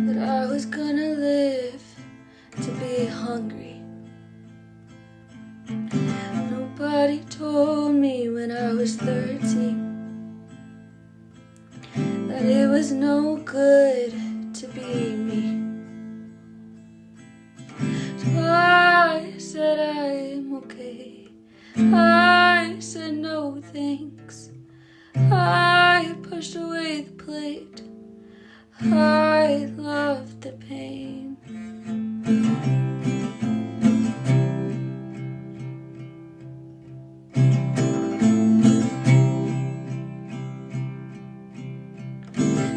that I was gonna live to be hungry. Nobody told me when I was 13 that it was no good to be me. So I said I'm okay. I said no thanks. I pushed away the plate. I loved the pain.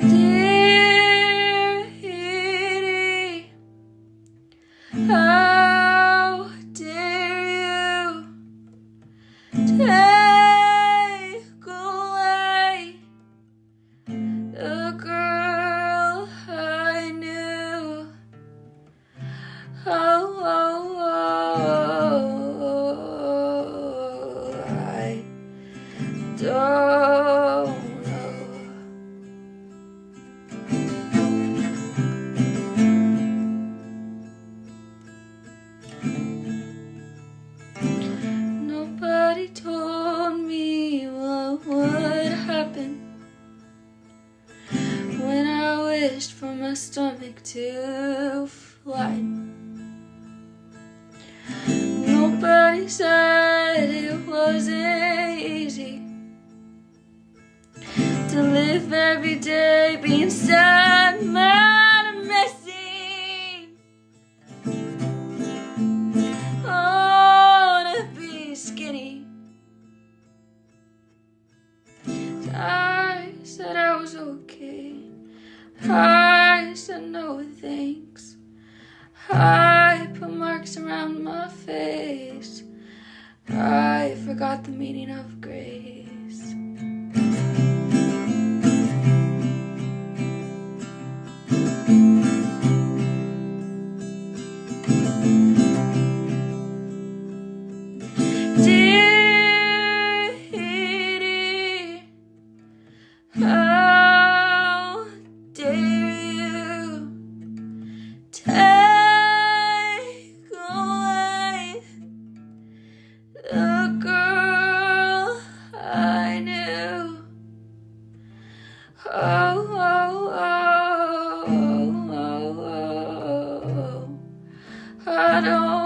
Dear Edie, how dare you take away the girl I knew? I don't know. Nobody told me what would happen when I wished for my stomach to flatten. Nobody said it wasn't easy to live every day being sad, mad, and messy. Oh, to be skinny. I said I was okay. I said no thanks. I put marks around my face. I forgot the meaning of grace. Dear Edie, how dare you take away the girl I knew? I don't